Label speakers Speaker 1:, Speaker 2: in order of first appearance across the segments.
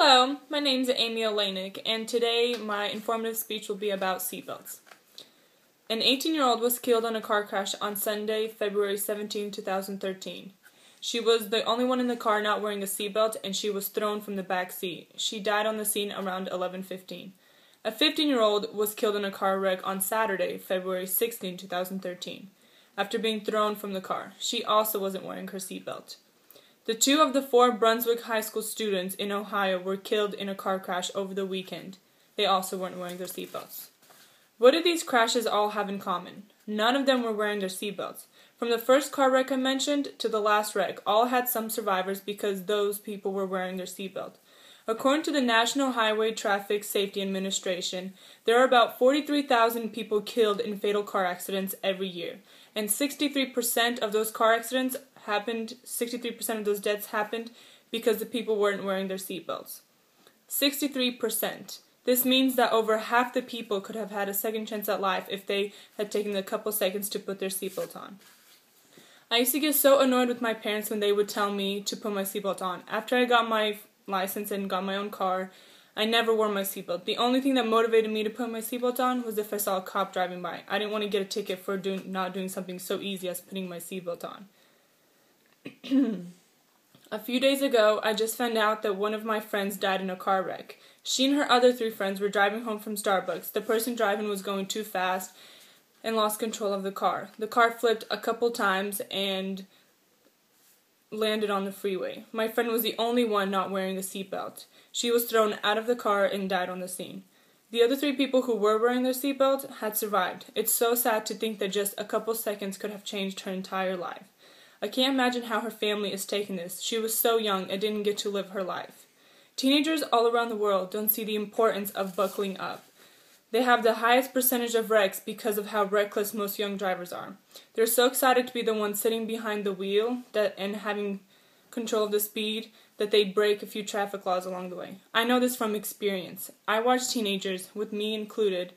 Speaker 1: Hello, my name is Amy Oleynik, and today my informative speech will be about seatbelts. An 18-year-old was killed in a car crash on Sunday, February 17, 2013. She was the only one in the car not wearing a seatbelt, and she was thrown from the back seat. She died on the scene around 11:15. A 15-year-old was killed in a car wreck on Saturday, February 16, 2013, after being thrown from the car. She also wasn't wearing her seatbelt. The two of the four Brunswick High School students in Ohio were killed in a car crash over the weekend. They also weren't wearing their seatbelts. What did these crashes all have in common? None of them were wearing their seatbelts. From the first car wreck I mentioned to the last wreck, all had some survivors because those people were wearing their seatbelt. According to the National Highway Traffic Safety Administration, there are about 43,000 people killed in fatal car accidents every year, and 63% of those car accidents 63% of those deaths happened because the people weren't wearing their seatbelts. 63%. This means that over half the people could have had a second chance at life if they had taken a couple seconds to put their seatbelt on. I used to get so annoyed with my parents when they would tell me to put my seatbelt on. After I got my license and got my own car, I never wore my seatbelt. The only thing that motivated me to put my seatbelt on was if I saw a cop driving by. I didn't want to get a ticket for not doing something so easy as putting my seatbelt on. A few days ago, I just found out that one of my friends died in a car wreck. She and her other three friends were driving home from Starbucks. The person driving was going too fast and lost control of the car. The car flipped a couple times and landed on the freeway. My friend was the only one not wearing a seatbelt. She was thrown out of the car and died on the scene. The other three people who were wearing their seatbelt had survived. It's so sad to think that just a couple seconds could have changed her entire life. I can't imagine how her family is taking this. She was so young and didn't get to live her life. Teenagers all around the world don't see the importance of buckling up. They have the highest percentage of wrecks because of how reckless most young drivers are. They're so excited to be the ones sitting behind the wheel and having control of the speed that they break a few traffic laws along the way. I know this from experience. I watch teenagers, with me included,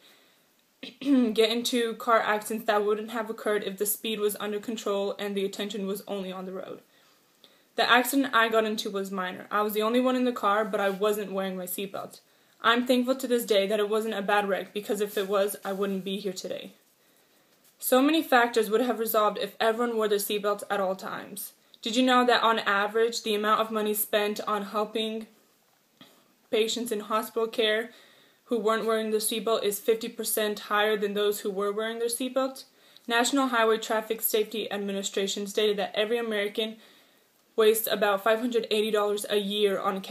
Speaker 1: get into car accidents that wouldn't have occurred if the speed was under control and the attention was only on the road. The accident I got into was minor. I was the only one in the car, but I wasn't wearing my seatbelt. I'm thankful to this day that it wasn't a bad wreck, because if it was, I wouldn't be here today. So many factors would have resolved if everyone wore their seatbelts at all times. Did you know that on average, the amount of money spent on helping patients in hospital care who weren't wearing their seatbelt is 50% higher than those who were wearing their seatbelt? National Highway Traffic Safety Administration stated that every American wastes about $580 a year on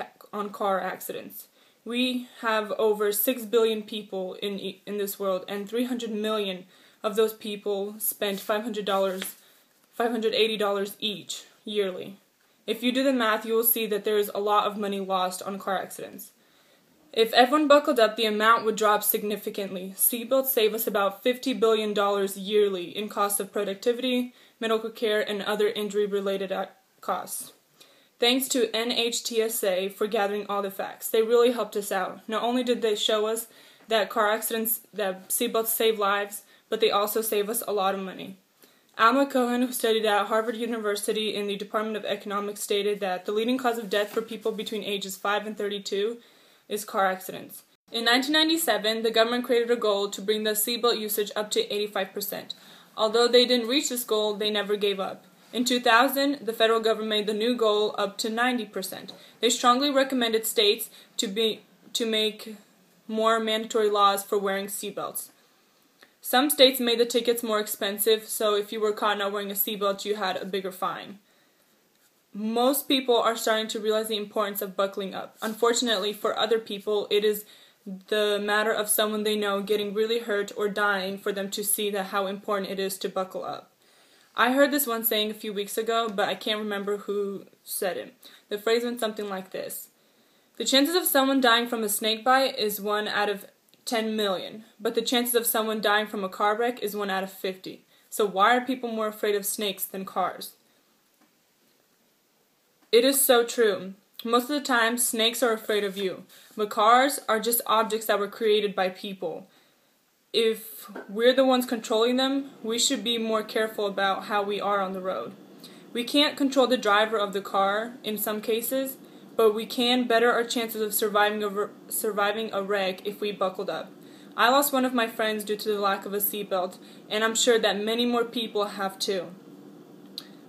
Speaker 1: car accidents. We have over 6 billion people in this world, and 300 million of those people spend $580 each yearly. If you do the math, you will see that there is a lot of money lost on car accidents. If everyone buckled up, the amount would drop significantly. Seatbelts save us about $50 billion yearly in costs of productivity, medical care, and other injury-related costs. Thanks to NHTSA for gathering all the facts. They really helped us out. Not only did they show us that that seatbelts save lives, but they also save us a lot of money. Alma Cohen, who studied at Harvard University in the Department of Economics, stated that the leading cause of death for people between ages 5 and 32 is car accidents. In 1997, the government created a goal to bring the seatbelt usage up to 85%. Although they didn't reach this goal, they never gave up. In 2000, the federal government made the new goal up to 90%. They strongly recommended states to make more mandatory laws for wearing seatbelts. Some states made the tickets more expensive, so if you were caught not wearing a seatbelt, you had a bigger fine. Most people are starting to realize the importance of buckling up. Unfortunately, for other people, it is the matter of someone they know getting really hurt or dying for them to see how important it is to buckle up. I heard this one saying a few weeks ago, but I can't remember who said it. The phrase went something like this: the chances of someone dying from a snake bite is 1 out of 10 million, but the chances of someone dying from a car wreck is 1 out of 50. So why are people more afraid of snakes than cars? It is so true. Most of the time, snakes are afraid of you, but cars are just objects that were created by people. If we're the ones controlling them, we should be more careful about how we are on the road. We can't control the driver of the car in some cases, but we can better our chances of surviving a wreck if we buckled up. I lost one of my friends due to the lack of a seatbelt, and I'm sure that many more people have too.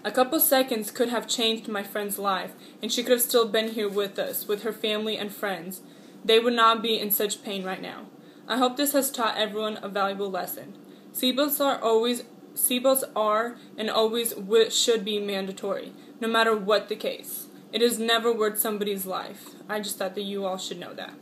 Speaker 1: A couple seconds could have changed my friend's life, and she could have still been here with us, with her family and friends. They would not be in such pain right now. I hope this has taught everyone a valuable lesson. Seatbelts are and always should be mandatory, no matter what the case. It is never worth somebody's life. I just thought that you all should know that.